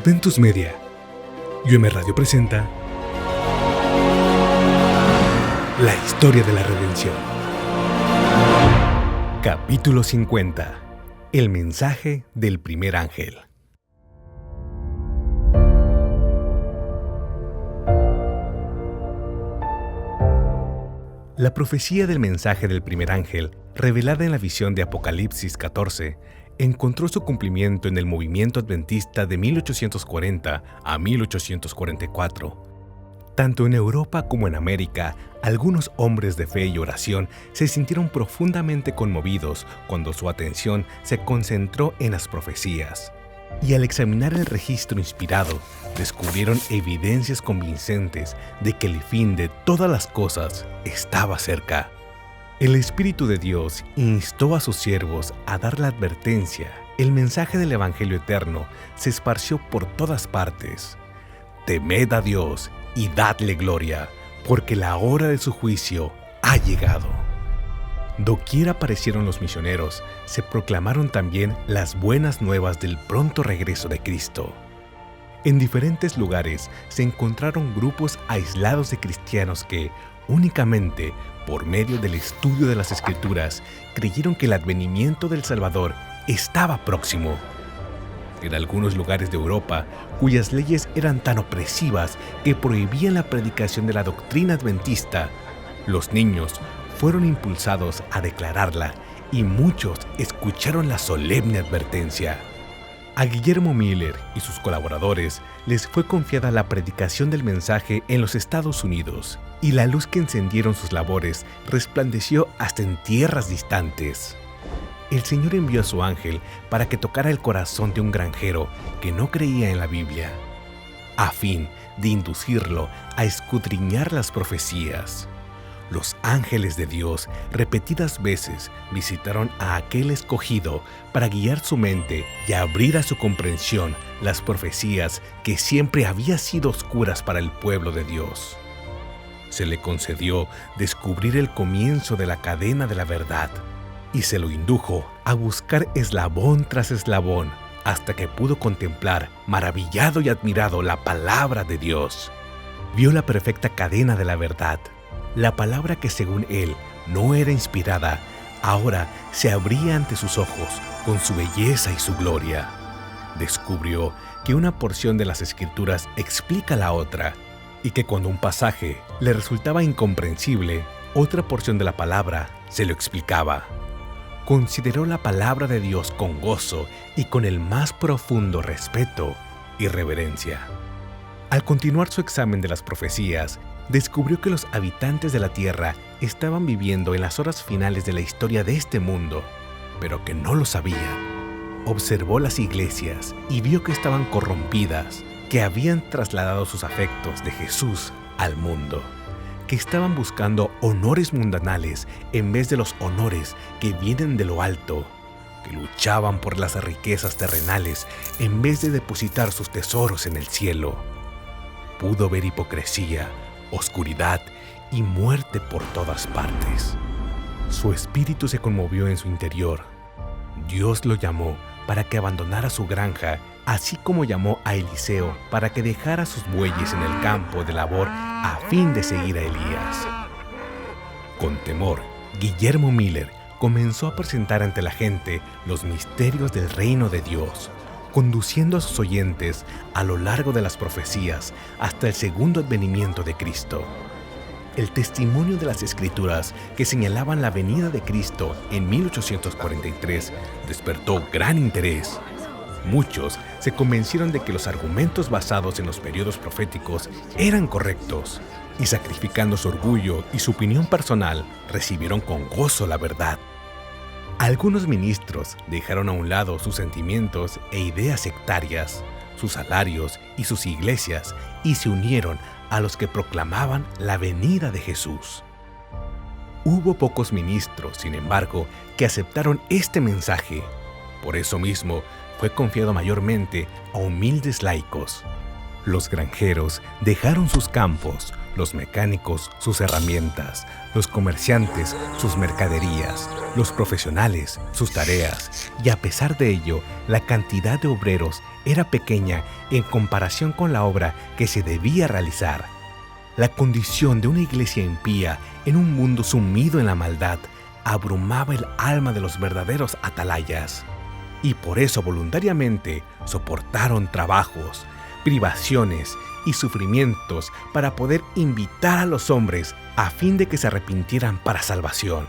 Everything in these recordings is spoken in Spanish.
Adventus Media y UM Radio presenta La historia de la redención. Capítulo 50. El mensaje del primer ángel. La profecía del mensaje del primer ángel, revelada en la visión de Apocalipsis 14, encontró su cumplimiento en el movimiento adventista de 1840 a 1844. Tanto en Europa como en América, algunos hombres de fe y oración se sintieron profundamente conmovidos cuando su atención se concentró en las profecías. Y al examinar el registro inspirado, descubrieron evidencias convincentes de que el fin de todas las cosas estaba cerca. El Espíritu de Dios instó a sus siervos a dar la advertencia. El mensaje del Evangelio eterno se esparció por todas partes. Temed a Dios y dadle gloria, porque la hora de su juicio ha llegado. Doquier aparecieron los misioneros, se proclamaron también las buenas nuevas del pronto regreso de Cristo. En diferentes lugares se encontraron grupos aislados de cristianos que, únicamente por medio del estudio de las Escrituras, creyeron que el advenimiento del Salvador estaba próximo. En algunos lugares de Europa, cuyas leyes eran tan opresivas que prohibían la predicación de la doctrina adventista, los niños fueron impulsados a declararla y muchos escucharon la solemne advertencia. A Guillermo Miller y sus colaboradores les fue confiada la predicación del mensaje en los Estados Unidos, y la luz que encendieron sus labores resplandeció hasta en tierras distantes. El Señor envió a su ángel para que tocara el corazón de un granjero que no creía en la Biblia, a fin de inducirlo a escudriñar las profecías. Los ángeles de Dios repetidas veces visitaron a aquel escogido para guiar su mente y abrir a su comprensión las profecías que siempre habían sido oscuras para el pueblo de Dios. Se le concedió descubrir el comienzo de la cadena de la verdad y se lo indujo a buscar eslabón tras eslabón hasta que pudo contemplar, maravillado y admirado, la palabra de Dios. Vio la perfecta cadena de la verdad. La palabra que según él no era inspirada, ahora se abría ante sus ojos con su belleza y su gloria. Descubrió que una porción de las Escrituras explica la otra, y que cuando un pasaje le resultaba incomprensible, otra porción de la palabra se lo explicaba. Consideró la palabra de Dios con gozo y con el más profundo respeto y reverencia. Al continuar su examen de las profecías, descubrió que los habitantes de la tierra estaban viviendo en las horas finales de la historia de este mundo, pero que no lo sabían. Observó las iglesias y vio que estaban corrompidas, que habían trasladado sus afectos de Jesús al mundo, que estaban buscando honores mundanales en vez de los honores que vienen de lo alto, que luchaban por las riquezas terrenales en vez de depositar sus tesoros en el cielo. Pudo ver hipocresía, oscuridad y muerte por todas partes. Su espíritu se conmovió en su interior. Dios lo llamó para que abandonara su granja, así como llamó a Eliseo para que dejara sus bueyes en el campo de labor a fin de seguir a Elías. Con temor, Guillermo Miller comenzó a presentar ante la gente los misterios del reino de Dios, conduciendo a sus oyentes a lo largo de las profecías hasta el segundo advenimiento de Cristo. El testimonio de las Escrituras que señalaban la venida de Cristo en 1843 despertó gran interés. Muchos se convencieron de que los argumentos basados en los periodos proféticos eran correctos, y sacrificando su orgullo y su opinión personal, recibieron con gozo la verdad. Algunos ministros dejaron a un lado sus sentimientos e ideas sectarias, sus salarios y sus iglesias, y se unieron a los que proclamaban la venida de Jesús. Hubo pocos ministros, sin embargo, que aceptaron este mensaje. Por eso mismo, fue confiado mayormente a humildes laicos. Los granjeros dejaron sus campos, los mecánicos sus herramientas, los comerciantes sus mercaderías, los profesionales sus tareas, y a pesar de ello, la cantidad de obreros era pequeña en comparación con la obra que se debía realizar. La condición de una iglesia impía en un mundo sumido en la maldad abrumaba el alma de los verdaderos atalayas, y por eso voluntariamente soportaron trabajos, privaciones y sufrimientos para poder invitar a los hombres a fin de que se arrepintieran para salvación.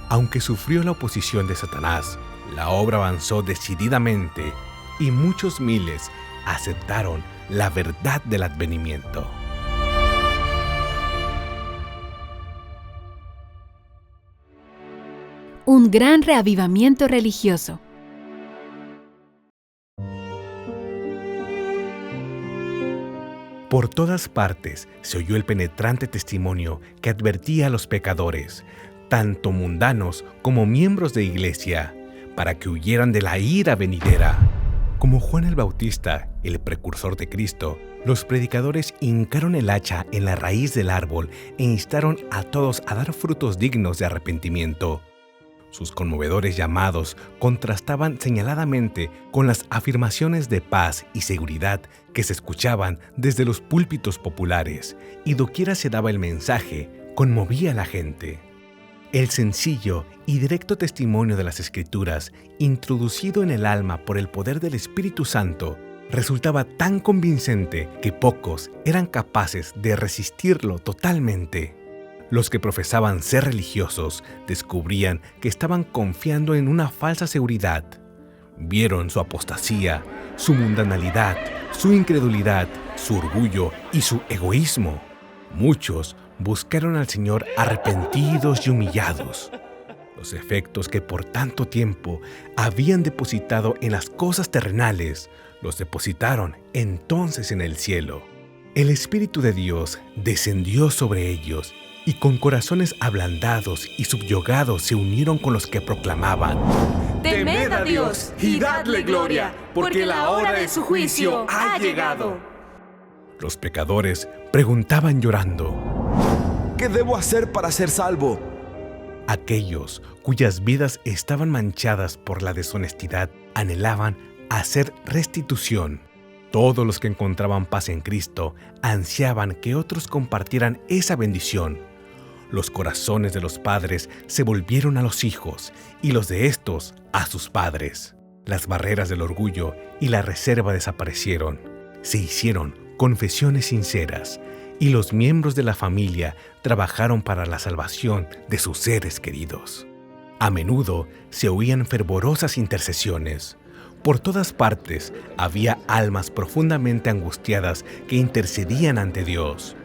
Aunque sufrió la oposición de Satanás, la obra avanzó decididamente y muchos miles aceptaron la verdad del advenimiento. Un gran reavivamiento religioso. Por todas partes se oyó el penetrante testimonio que advertía a los pecadores, tanto mundanos como miembros de iglesia, para que huyeran de la ira venidera. Como Juan el Bautista, el precursor de Cristo, los predicadores hincaron el hacha en la raíz del árbol e instaron a todos a dar frutos dignos de arrepentimiento. Sus conmovedores llamados contrastaban señaladamente con las afirmaciones de paz y seguridad que se escuchaban desde los púlpitos populares, y doquiera se daba el mensaje, conmovía a la gente. El sencillo y directo testimonio de las Escrituras, introducido en el alma por el poder del Espíritu Santo, resultaba tan convincente que pocos eran capaces de resistirlo totalmente. Los que profesaban ser religiosos descubrían que estaban confiando en una falsa seguridad. Vieron su apostasía, su mundanalidad, su incredulidad, su orgullo y su egoísmo. Muchos buscaron al Señor arrepentidos y humillados. Los efectos que por tanto tiempo habían depositado en las cosas terrenales, los depositaron entonces en el cielo. El Espíritu de Dios descendió sobre ellos, y con corazones ablandados y subyugados se unieron con los que proclamaban: Temed a Dios y dadle gloria, porque la hora de su juicio ha llegado. Los pecadores preguntaban llorando: ¿qué debo hacer para ser salvo? Aquellos cuyas vidas estaban manchadas por la deshonestidad anhelaban hacer restitución. Todos los que encontraban paz en Cristo ansiaban que otros compartieran esa bendición. Los corazones de los padres se volvieron a los hijos y los de estos a sus padres. Las barreras del orgullo y la reserva desaparecieron. Se hicieron confesiones sinceras y los miembros de la familia trabajaron para la salvación de sus seres queridos. A menudo se oían fervorosas intercesiones. Por todas partes había almas profundamente angustiadas que intercedían ante Dios.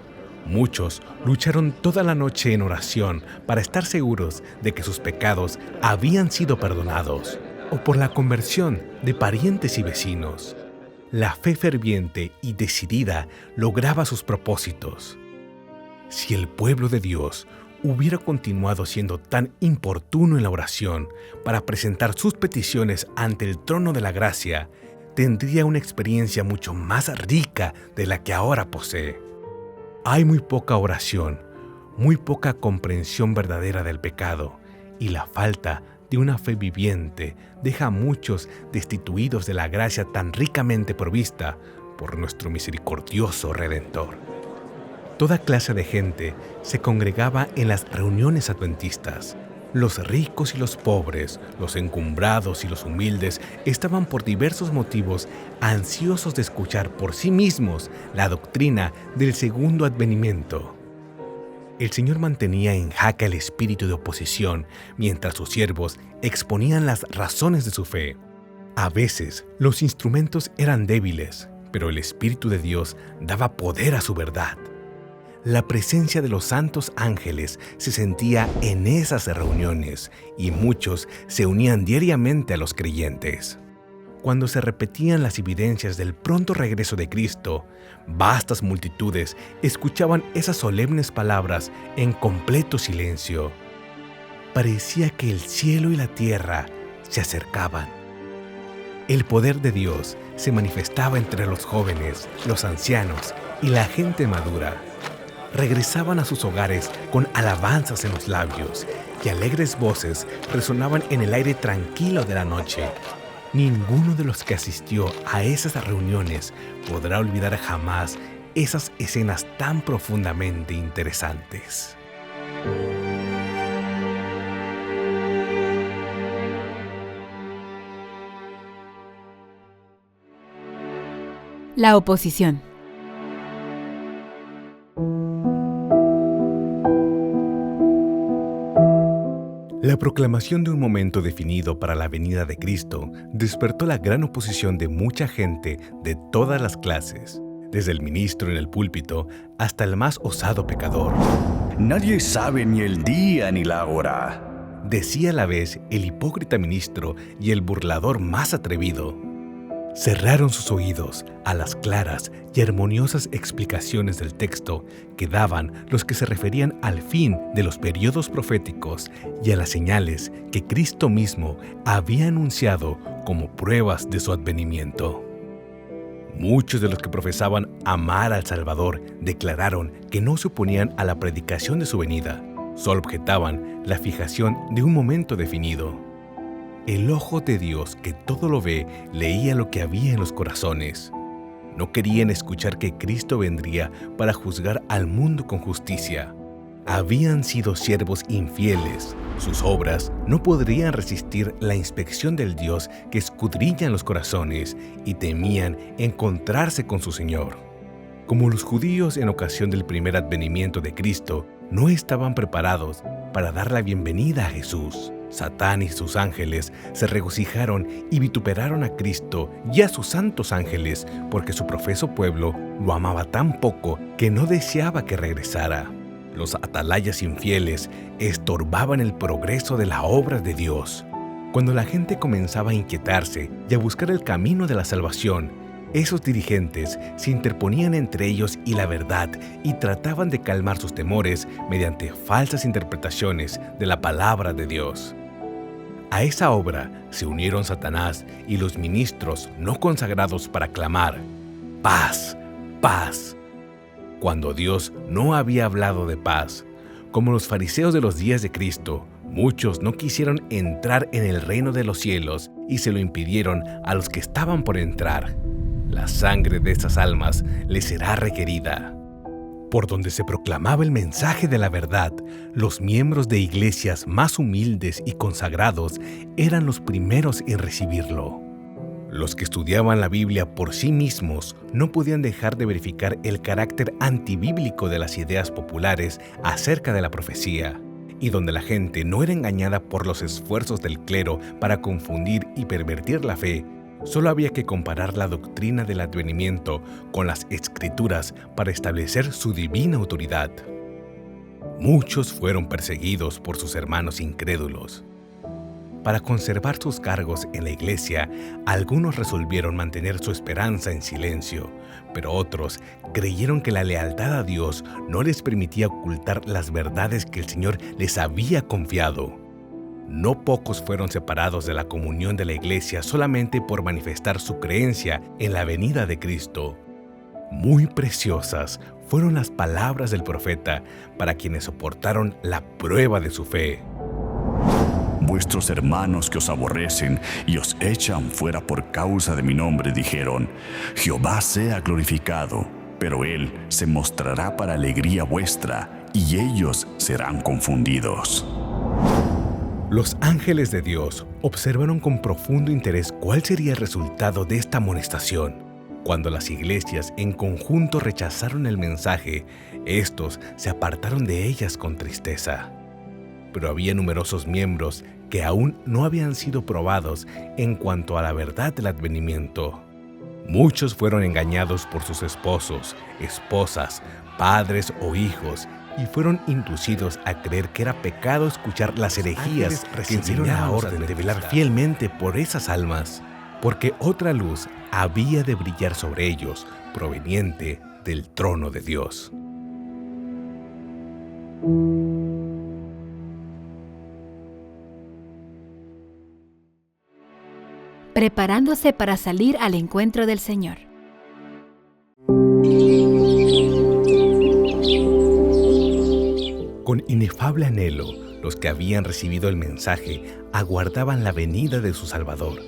Muchos lucharon toda la noche en oración para estar seguros de que sus pecados habían sido perdonados, o por la conversión de parientes y vecinos. La fe ferviente y decidida lograba sus propósitos. Si el pueblo de Dios hubiera continuado siendo tan importuno en la oración para presentar sus peticiones ante el trono de la gracia, tendría una experiencia mucho más rica de la que ahora posee. Hay muy poca oración, muy poca comprensión verdadera del pecado, y la falta de una fe viviente deja a muchos destituidos de la gracia tan ricamente provista por nuestro misericordioso Redentor. Toda clase de gente se congregaba en las reuniones adventistas. Los ricos y los pobres, los encumbrados y los humildes estaban por diversos motivos ansiosos de escuchar por sí mismos la doctrina del segundo advenimiento. El Señor mantenía en jaque el espíritu de oposición mientras sus siervos exponían las razones de su fe. A veces los instrumentos eran débiles, pero el Espíritu de Dios daba poder a su verdad. La presencia de los santos ángeles se sentía en esas reuniones y muchos se unían diariamente a los creyentes. Cuando se repetían las evidencias del pronto regreso de Cristo, vastas multitudes escuchaban esas solemnes palabras en completo silencio. Parecía que el cielo y la tierra se acercaban. El poder de Dios se manifestaba entre los jóvenes, los ancianos y la gente madura. Regresaban a sus hogares con alabanzas en los labios y alegres voces resonaban en el aire tranquilo de la noche. Ninguno de los que asistió a esas reuniones podrá olvidar jamás esas escenas tan profundamente interesantes. La oposición. La proclamación de un momento definido para la venida de Cristo despertó la gran oposición de mucha gente de todas las clases, desde el ministro en el púlpito hasta el más osado pecador. Nadie sabe ni el día ni la hora, decía a la vez el hipócrita ministro y el burlador más atrevido. Cerraron sus oídos a las claras y armoniosas explicaciones del texto que daban los que se referían al fin de los periodos proféticos y a las señales que Cristo mismo había anunciado como pruebas de su advenimiento. Muchos de los que profesaban amar al Salvador declararon que no se oponían a la predicación de su venida, solo objetaban la fijación de un momento definido. El ojo de Dios, que todo lo ve, leía lo que había en los corazones. No querían escuchar que Cristo vendría para juzgar al mundo con justicia. Habían sido siervos infieles. Sus obras no podrían resistir la inspección del Dios que escudriña los corazones y temían encontrarse con su Señor. Como los judíos en ocasión del primer advenimiento de Cristo no estaban preparados para dar la bienvenida a Jesús, Satán y sus ángeles se regocijaron y vituperaron a Cristo y a sus santos ángeles porque su profeso pueblo lo amaba tan poco que no deseaba que regresara. Los atalayas infieles estorbaban el progreso de la obra de Dios. Cuando la gente comenzaba a inquietarse y a buscar el camino de la salvación, esos dirigentes se interponían entre ellos y la verdad y trataban de calmar sus temores mediante falsas interpretaciones de la palabra de Dios. A esa obra se unieron Satanás y los ministros no consagrados para clamar: paz, paz, cuando Dios no había hablado de paz. Como los fariseos de los días de Cristo, muchos no quisieron entrar en el reino de los cielos y se lo impidieron a los que estaban por entrar. La sangre de esas almas les será requerida. Por donde se proclamaba el mensaje de la verdad, los miembros de iglesias más humildes y consagrados eran los primeros en recibirlo. Los que estudiaban la Biblia por sí mismos no podían dejar de verificar el carácter antibíblico de las ideas populares acerca de la profecía, y donde la gente no era engañada por los esfuerzos del clero para confundir y pervertir la fe. Solo había que comparar la doctrina del advenimiento con las Escrituras para establecer su divina autoridad. Muchos fueron perseguidos por sus hermanos incrédulos. Para conservar sus cargos en la iglesia, algunos resolvieron mantener su esperanza en silencio, pero otros creyeron que la lealtad a Dios no les permitía ocultar las verdades que el Señor les había confiado. No pocos fueron separados de la comunión de la iglesia solamente por manifestar su creencia en la venida de Cristo. Muy preciosas fueron las palabras del profeta para quienes soportaron la prueba de su fe. Vuestros hermanos que os aborrecen y os echan fuera por causa de mi nombre dijeron: Jehová sea glorificado, pero Él se mostrará para alegría vuestra, y ellos serán confundidos. Los ángeles de Dios observaron con profundo interés cuál sería el resultado de esta amonestación. Cuando las iglesias en conjunto rechazaron el mensaje, estos se apartaron de ellas con tristeza. Pero había numerosos miembros que aún no habían sido probados en cuanto a la verdad del advenimiento. Muchos fueron engañados por sus esposos, esposas, padres o hijos, y fueron inducidos a creer que era pecado escuchar las herejías que enseñaron la orden de velar fielmente por esas almas, porque otra luz había de brillar sobre ellos, proveniente del trono de Dios. preparándose para salir al encuentro del Señor. Con inefable anhelo, los que habían recibido el mensaje aguardaban la venida de su Salvador.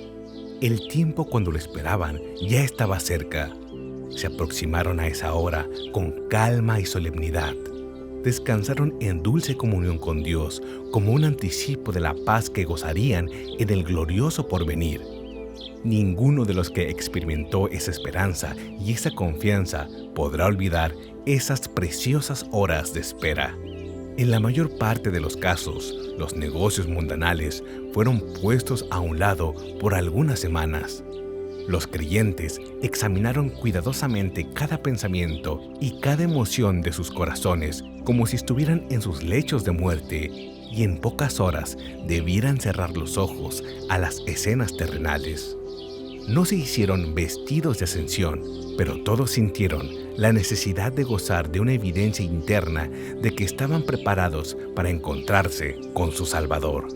El tiempo cuando lo esperaban ya estaba cerca. Se aproximaron a esa hora con calma y solemnidad. Descansaron en dulce comunión con Dios como un anticipo de la paz que gozarían en el glorioso porvenir. Ninguno de los que experimentó esa esperanza y esa confianza podrá olvidar esas preciosas horas de espera. En la mayor parte de los casos, los negocios mundanales fueron puestos a un lado por algunas semanas. Los creyentes examinaron cuidadosamente cada pensamiento y cada emoción de sus corazones como si estuvieran en sus lechos de muerte y en pocas horas debieran cerrar los ojos a las escenas terrenales. No se hicieron vestidos de ascensión, pero todos sintieron la necesidad de gozar de una evidencia interna de que estaban preparados para encontrarse con su Salvador.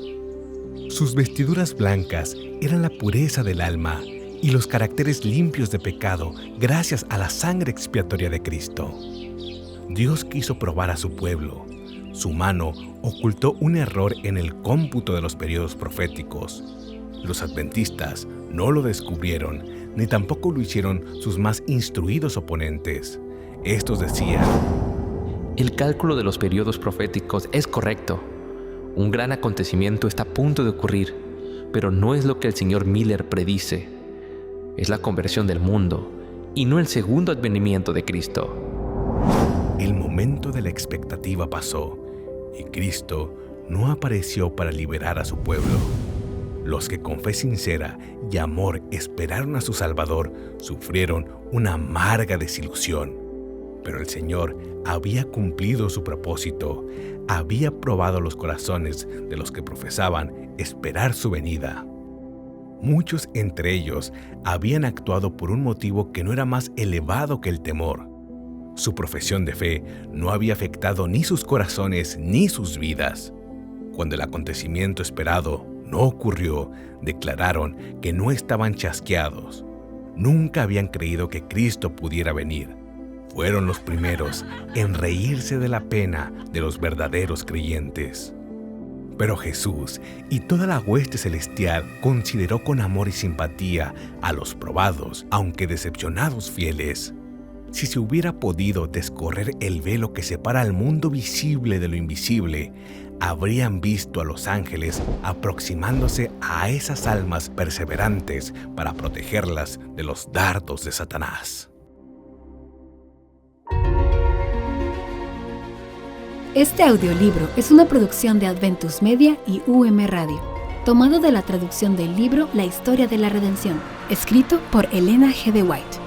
Sus vestiduras blancas eran la pureza del alma y los caracteres limpios de pecado gracias a la sangre expiatoria de Cristo. Dios quiso probar a su pueblo. Su mano ocultó un error en el cómputo de los periodos proféticos. Los adventistas no lo descubrieron, ni tampoco lo hicieron sus más instruidos oponentes. Estos decían: el cálculo de los periodos proféticos es correcto. Un gran acontecimiento está a punto de ocurrir, pero no es lo que el señor Miller predice. Es la conversión del mundo y no el segundo advenimiento de Cristo. El momento de la expectativa pasó y Cristo no apareció para liberar a su pueblo. Los que con fe sincera y amor esperaron a su Salvador sufrieron una amarga desilusión. Pero el Señor había cumplido su propósito, había probado los corazones de los que profesaban esperar su venida. Muchos entre ellos habían actuado por un motivo que no era más elevado que el temor. Su profesión de fe no había afectado ni sus corazones ni sus vidas. Cuando el acontecimiento esperado no ocurrió, declararon que no estaban chasqueados. Nunca habían creído que Cristo pudiera venir. Fueron los primeros en reírse de la pena de los verdaderos creyentes. Pero Jesús y toda la hueste celestial consideró con amor y simpatía a los probados, aunque decepcionados fieles. Si se hubiera podido descorrer el velo que separa al mundo visible de lo invisible, habrían visto a los ángeles aproximándose a esas almas perseverantes para protegerlas de los dardos de Satanás. Este audiolibro es una producción de Adventus Media y UM Radio, tomado de la traducción del libro La Historia de la Redención, escrito por Elena G. de White.